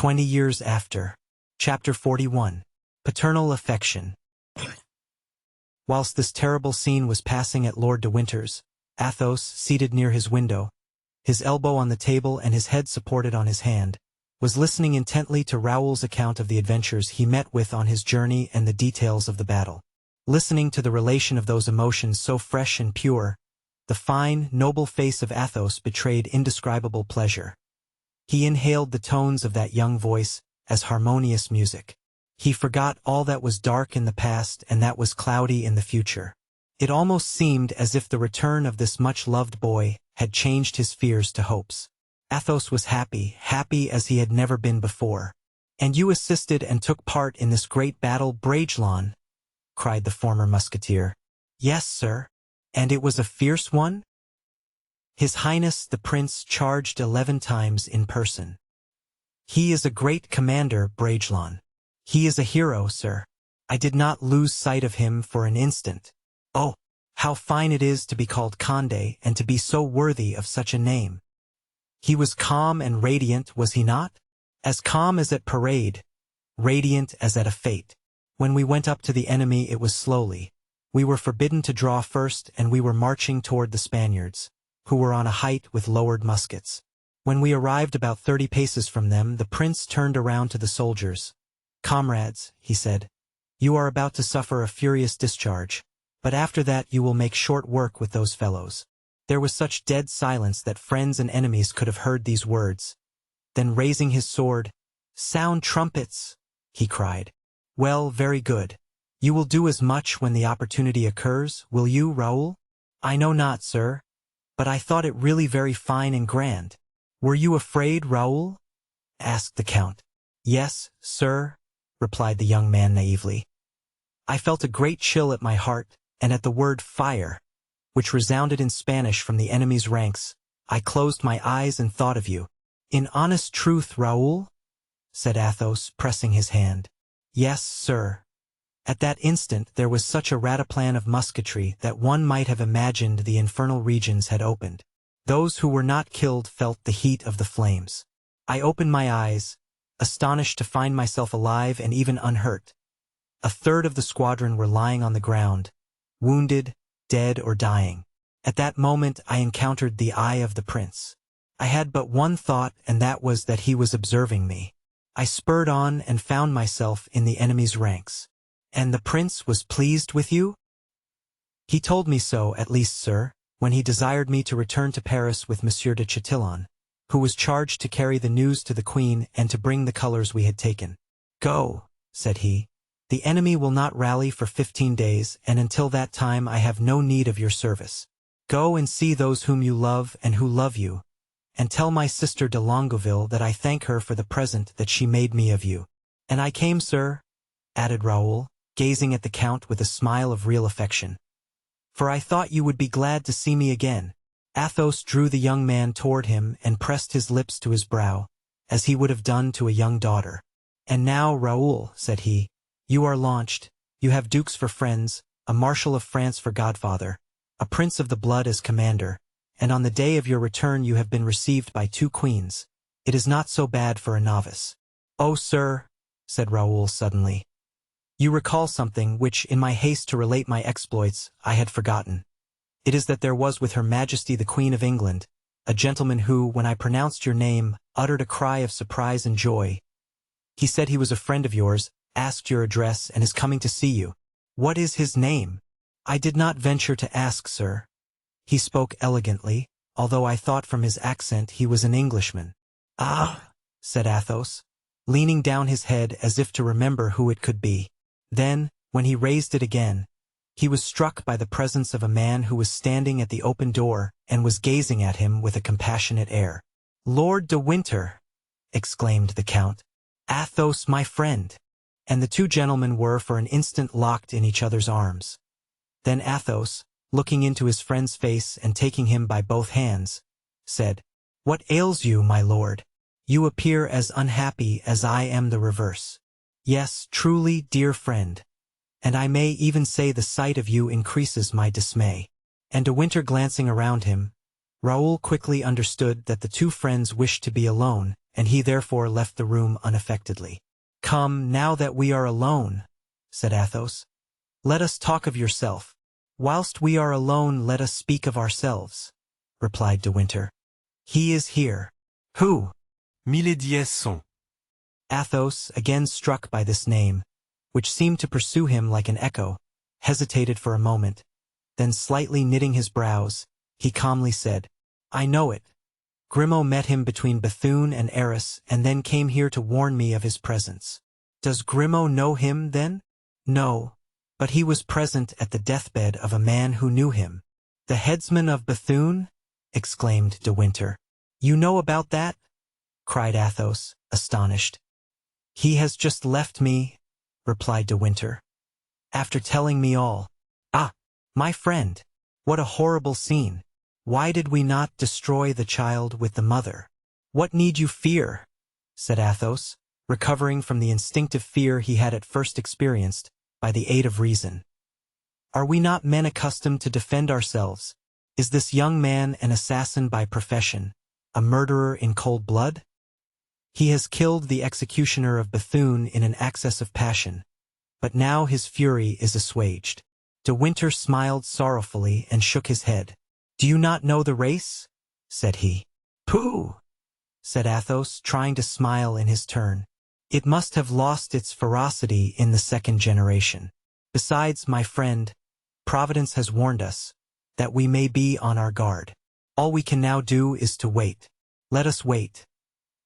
20 years after. Chapter 41. Paternal Affection. Whilst this terrible scene was passing at Lord de Winter's, Athos, seated near his window, his elbow on the table and his head supported on his hand, was listening intently to Raoul's account of the adventures he met with on his journey and the details of the battle. Listening to the relation of those emotions so fresh and pure, the fine, noble face of Athos betrayed indescribable pleasure. He inhaled the tones of that young voice as harmonious music. He forgot all that was dark in the past and that was cloudy in the future. It almost seemed as if the return of this much-loved boy had changed his fears to hopes. Athos was happy, happy as he had never been before. "And you assisted and took part in this great battle, Bragelonne?" cried the former musketeer. "Yes, sir." "And it was a fierce one?" His Highness the Prince charged 11 times in person. "He is a great commander, Bragelonne. He is a hero, sir. I did not lose sight of him for an instant. Oh, how fine it is to be called Condé and to be so worthy of such a name. He was calm and radiant, was he not? As calm as at parade, radiant as at a fete. When we went up to the enemy it was slowly. We were forbidden to draw first and we were marching toward the Spaniards, who were on a height with lowered muskets. When we arrived about 30 paces from them, the prince turned around to the soldiers. 'Comrades,' he said, 'you are about to suffer a furious discharge, but after that you will make short work with those fellows.' There was such dead silence that friends and enemies could have heard these words. Then raising his sword, 'Sound trumpets!' he cried. 'Well, very good. You will do as much when the opportunity occurs, will you, Raoul?' 'I know not, sir, but I thought it really very fine and grand.' 'Were you afraid, Raoul?' asked the count. 'Yes, sir,' replied the young man naively. 'I felt a great chill at my heart, and at the word fire, which resounded in Spanish from the enemy's ranks, I closed my eyes and thought of you.' 'In honest truth, Raoul?' said Athos, pressing his hand. 'Yes, sir.' At that instant there was such a rataplan of musketry that one might have imagined the infernal regions had opened. Those who were not killed felt the heat of the flames. I opened my eyes, astonished to find myself alive and even unhurt. A third of the squadron were lying on the ground, wounded, dead or dying. At that moment I encountered the eye of the prince. I had but one thought, and that was that he was observing me. I spurred on and found myself in the enemy's ranks. 'And the prince was pleased with you?' 'He told me so, at least, sir, when he desired me to return to Paris with Monsieur de Chatillon, who was charged to carry the news to the Queen and to bring the colors we had taken. 'Go,' said he. 'The enemy will not rally for 15 days, and until that time I have no need of your service. Go and see those whom you love and who love you, and tell my sister de Longueville that I thank her for the present that she made me of you.' And I came, sir," added Raoul, gazing at the count with a smile of real affection, "for I thought you would be glad to see me again." Athos drew the young man toward him and pressed his lips to his brow, as he would have done to a young daughter. "And now, Raoul," said he, "you are launched, you have dukes for friends, a marshal of France for godfather, a prince of the blood as commander, and on the day of your return you have been received by 2 queens. It is not so bad for a novice." "Oh, sir," said Raoul suddenly, "you recall something which, in my haste to relate my exploits, I had forgotten. It is that there was with Her Majesty the Queen of England, a gentleman who, when I pronounced your name, uttered a cry of surprise and joy. He said he was a friend of yours, asked your address, and is coming to see you." "What is his name?" "I did not venture to ask, sir. He spoke elegantly, although I thought from his accent he was an Englishman." "Ah," said Athos, leaning down his head as if to remember who it could be. Then, when he raised it again, he was struck by the presence of a man who was standing at the open door and was gazing at him with a compassionate air. "Lord de Winter!" exclaimed the count. "Athos, my friend!" And the 2 gentlemen were for an instant locked in each other's arms. Then Athos, looking into his friend's face and taking him by both hands, said, "What ails you, my lord? You appear as unhappy as I am the reverse." "Yes, truly, dear friend. And I may even say the sight of you increases my dismay." And de Winter glancing around him, Raoul quickly understood that the 2 friends wished to be alone, and he therefore left the room unaffectedly. "Come, now that we are alone," said Athos, "let us talk of yourself." "Whilst we are alone, let us speak of ourselves," replied De Winter. "He is here." "Who?" Milady Esson. Athos, again struck by this name, which seemed to pursue him like an echo, hesitated for a moment, then slightly knitting his brows, he calmly said, "I know it. Grimaud met him between Bethune and Arras and then came here to warn me of his presence." "Does Grimaud know him, then?" "No, but he was present at the deathbed of a man who knew him." "The headsman of Bethune?" exclaimed De Winter. "You know about that?" cried Athos, astonished. "He has just left me," replied De Winter, "after telling me all." "Ah, my friend, what a horrible scene! Why did we not destroy the child with the mother?" "What need you fear?" said Athos, recovering from the instinctive fear he had at first experienced, by the aid of reason. "Are we not men accustomed to defend ourselves? Is this young man an assassin by profession, a murderer in cold blood? He has killed the executioner of Bethune in an access of passion, but now his fury is assuaged." De Winter smiled sorrowfully and shook his head. "Do you not know the race?" said he. "Pooh!" said Athos, trying to smile in his turn. "It must have lost its ferocity in the second generation. Besides, my friend, Providence has warned us, that we may be on our guard. All we can now do is to wait. Let us wait.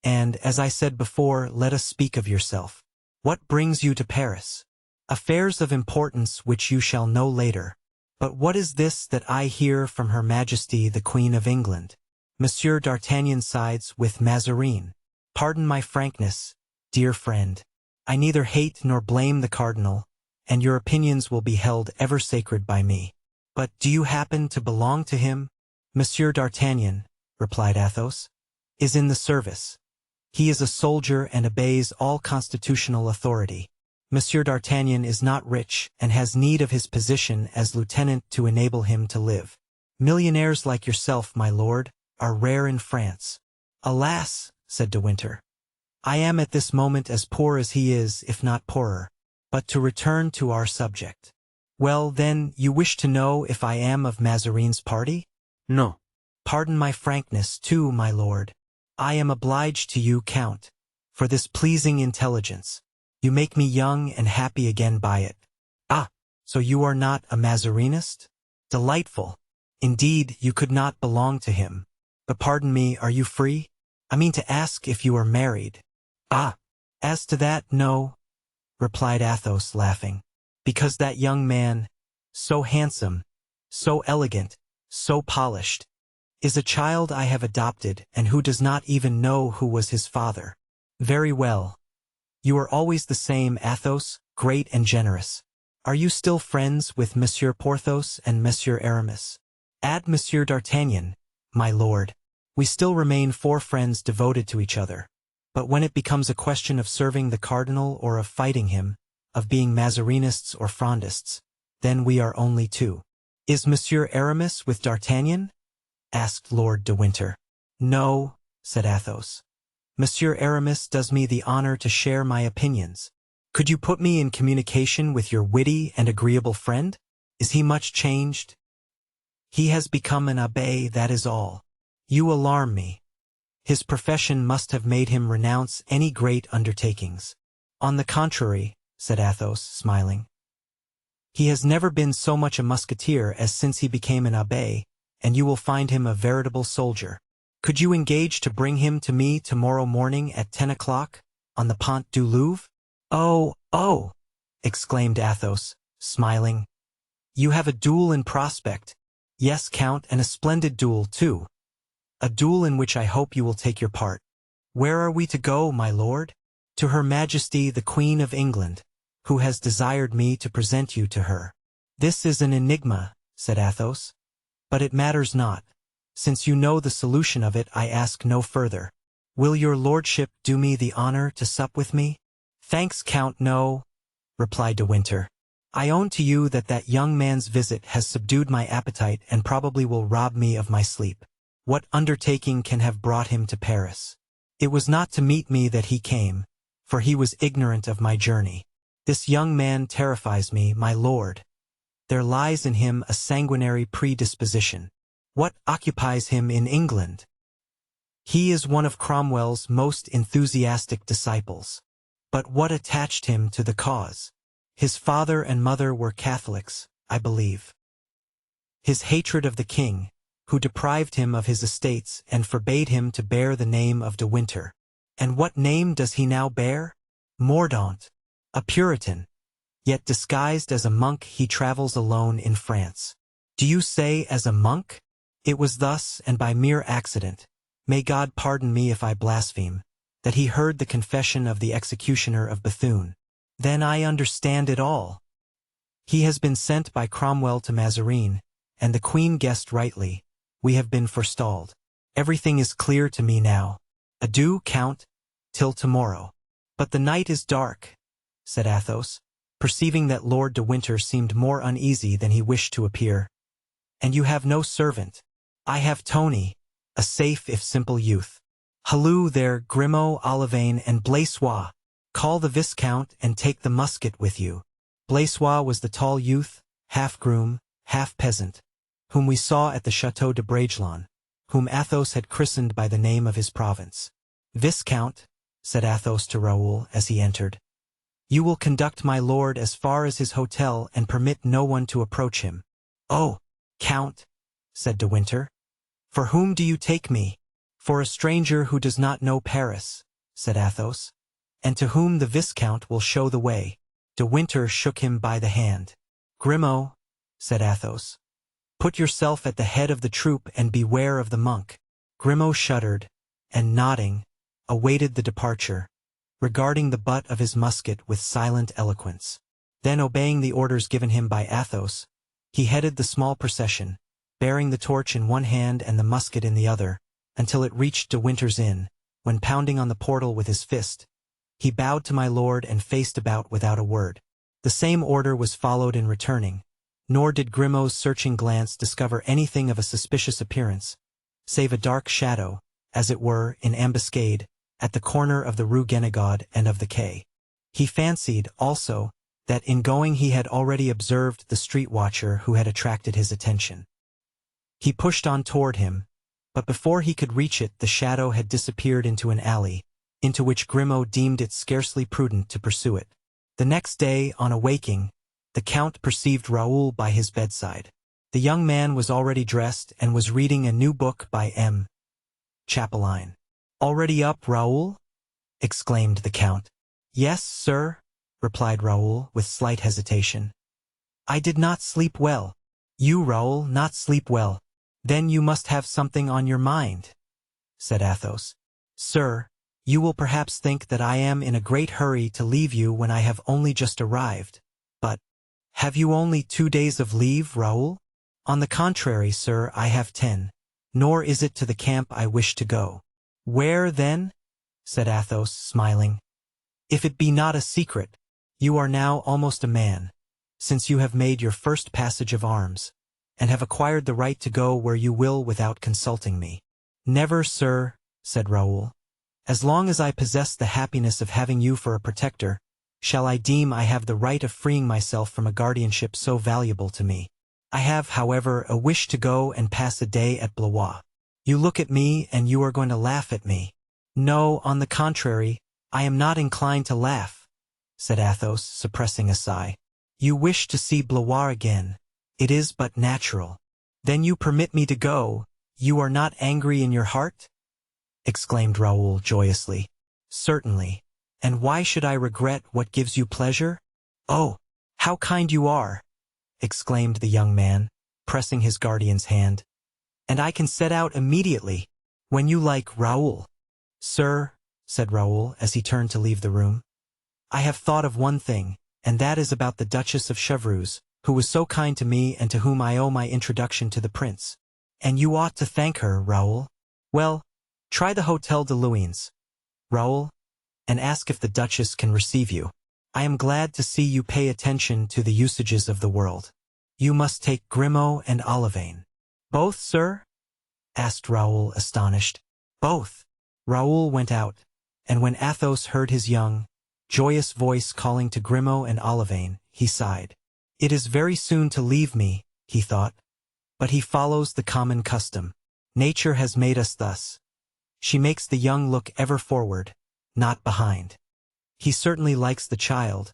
And, as I said before, let us speak of yourself. What brings you to Paris?" "Affairs of importance which you shall know later. But what is this that I hear from Her Majesty the Queen of England? Monsieur d'Artagnan sides with Mazarin. Pardon my frankness, dear friend. I neither hate nor blame the cardinal, and your opinions will be held ever sacred by me. But do you happen to belong to him?" "Monsieur d'Artagnan," replied Athos, "is in the service. He is a soldier and obeys all constitutional authority. Monsieur d'Artagnan is not rich and has need of his position as lieutenant to enable him to live. Millionaires like yourself, my lord, are rare in France." "Alas," said De Winter, "I am at this moment as poor as he is, if not poorer. But to return to our subject. Well, then, you wish to know if I am of Mazarin's party?" No. "Pardon my frankness, too, my lord. I am obliged to you, Count, for this pleasing intelligence. You make me young and happy again by it." "Ah, so you are not a Mazarinist? Delightful. Indeed, you could not belong to him. But pardon me, are you free? I mean to ask if you are married." "Ah, as to that, no," replied Athos, laughing, "because that young man, so handsome, so elegant, so polished, is a child I have adopted and who does not even know who was his father." "Very well. You are always the same, Athos, great and generous. Are you still friends with Monsieur Porthos and Monsieur Aramis?" "Add Monsieur d'Artagnan, my lord. We still remain 4 friends devoted to each other. But when it becomes a question of serving the cardinal or of fighting him, of being Mazarinists or Frondists, then we are only 2. "Is Monsieur Aramis with d'Artagnan?" asked Lord de Winter. "No," said Athos. "Monsieur Aramis does me the honor to share my opinions. Could you put me in communication with your witty and agreeable friend? Is he much changed?" "He has become an abbé, that is all. You alarm me. His profession must have made him renounce any great undertakings." "On the contrary," said Athos, smiling, "he has never been so much a musketeer as since he became an abbé, and you will find him a veritable soldier. Could you engage to bring him to me tomorrow morning at 10 o'clock, on the Pont du Louvre?" Oh, exclaimed Athos, smiling. "You have a duel in prospect." "Yes, Count, and a splendid duel, too. A duel in which I hope you will take your part." "Where are we to go, my lord?" "To Her Majesty the Queen of England, who has desired me to present you to her." "This is an enigma," said Athos. "But it matters not. Since you know the solution of it, I ask no further. Will your lordship do me the honor to sup with me?" "Thanks, Count, no," replied De Winter. "I own to you that young man's visit has subdued my appetite and probably will rob me of my sleep. What undertaking can have brought him to Paris? It was not to meet me that he came, for he was ignorant of my journey. This young man terrifies me, my lord. There lies in him a sanguinary predisposition. What occupies him in England? He is one of Cromwell's most enthusiastic disciples. But what attached him to the cause? His father and mother were Catholics, I believe. His hatred of the king, who deprived him of his estates and forbade him to bear the name of De Winter. And what name does he now bear? Mordaunt, a Puritan. Yet disguised as a monk he travels alone in France. Do you say as a monk? It was thus, and by mere accident, may God pardon me if I blaspheme, that he heard the confession of the executioner of Bethune. Then I understand it all. He has been sent by Cromwell to Mazarine, and the Queen guessed rightly. We have been forestalled. Everything is clear to me now. Adieu, Count, till tomorrow. But the night is dark, said Athos, perceiving that Lord de Winter seemed more uneasy than he wished to appear. And you have no servant. I have Tony, a safe if simple youth. Halloo there, Grimaud, Olivain, and Blaisois. Call the Viscount and take the musket with you. Blaisois was the tall youth, half groom, half peasant, whom we saw at the Château de Bragelonne, whom Athos had christened by the name of his province. Viscount, said Athos to Raoul as he entered, you will conduct my lord as far as his hotel and permit no one to approach him. Oh, Count, said de Winter, for whom do you take me? For a stranger who does not know Paris, said Athos, and to whom the Viscount will show the way. De Winter shook him by the hand. Grimaud, said Athos, put yourself at the head of the troop and beware of the monk. Grimaud shuddered, and nodding, awaited the departure, regarding the butt of his musket with silent eloquence. Then, obeying the orders given him by Athos, he headed the small procession, bearing the torch in one hand and the musket in the other, until it reached de Winter's inn, when pounding on the portal with his fist, he bowed to my lord and faced about without a word. The same order was followed in returning, nor did Grimaud's searching glance discover anything of a suspicious appearance, save a dark shadow, as it were, in ambuscade, at the corner of the Rue Guénégaud and of the quay. He fancied, also, that in going he had already observed the street watcher who had attracted his attention. He pushed on toward him, but before he could reach it the shadow had disappeared into an alley, into which Grimaud deemed it scarcely prudent to pursue it. The next day, on awaking, the Count perceived Raoul by his bedside. The young man was already dressed and was reading a new book by M. Chapelain. Already up, Raoul? Exclaimed the Count. Yes, sir, replied Raoul with slight hesitation. I did not sleep well. You, Raoul, not sleep well. Then you must have something on your mind, said Athos. Sir, you will perhaps think that I am in a great hurry to leave you when I have only just arrived. But, have you only 2 days of leave, Raoul? On the contrary, sir, I have 10. Nor is it to the camp I wish to go. Where, then? Said Athos, smiling. If it be not a secret, you are now almost a man, since you have made your first passage of arms, and have acquired the right to go where you will without consulting me. Never, sir, said Raoul. As long as I possess the happiness of having you for a protector, shall I deem I have the right of freeing myself from a guardianship so valuable to me. I have, however, a wish to go and pass a day at Blois. You look at me and you are going to laugh at me. No, on the contrary, I am not inclined to laugh, said Athos, suppressing a sigh. You wish to see Blois again. It is but natural. Then you permit me to go. You are not angry in your heart? Exclaimed Raoul joyously. Certainly. And why should I regret what gives you pleasure? Oh, how kind you are, exclaimed the young man, pressing his guardian's hand. And I can set out immediately, when you like, Raoul. Sir, said Raoul as he turned to leave the room, I have thought of one thing, and that is about the Duchess of Chevreuse, who was so kind to me and to whom I owe my introduction to the prince. And you ought to thank her, Raoul. Well, try the Hôtel de Luynes, Raoul, and ask if the Duchess can receive you. I am glad to see you pay attention to the usages of the world. You must take Grimaud and Olivain. Both, sir? Asked Raoul, astonished. Both. Raoul went out, and when Athos heard his young, joyous voice calling to Grimaud and Olivain, he sighed. It is very soon to leave me, he thought. But he follows the common custom. Nature has made us thus. She makes the young look ever forward, not behind. He certainly likes the child,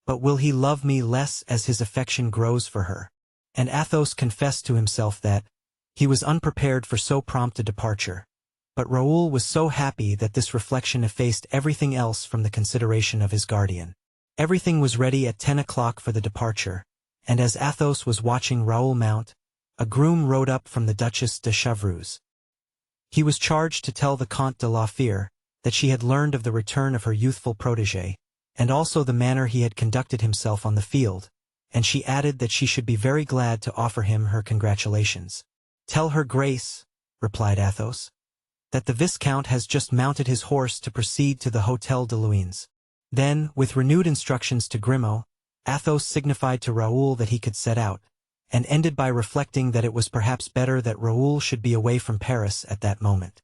but will he love me less as his affection grows for her? And Athos confessed to himself that he was unprepared for so prompt a departure. But Raoul was so happy that this reflection effaced everything else from the consideration of his guardian. Everything was ready at 10 o'clock for the departure, and as Athos was watching Raoul mount, a groom rode up from the Duchesse de Chevreuse. He was charged to tell the Comte de la Fère that she had learned of the return of her youthful protégé, and also the manner he had conducted himself on the field, and she added that she should be very glad to offer him her congratulations. "Tell her Grace," replied Athos, "that the Viscount has just mounted his horse to proceed to the Hôtel de Luynes." Then, with renewed instructions to Grimaud, Athos signified to Raoul that he could set out, and ended by reflecting that it was perhaps better that Raoul should be away from Paris at that moment.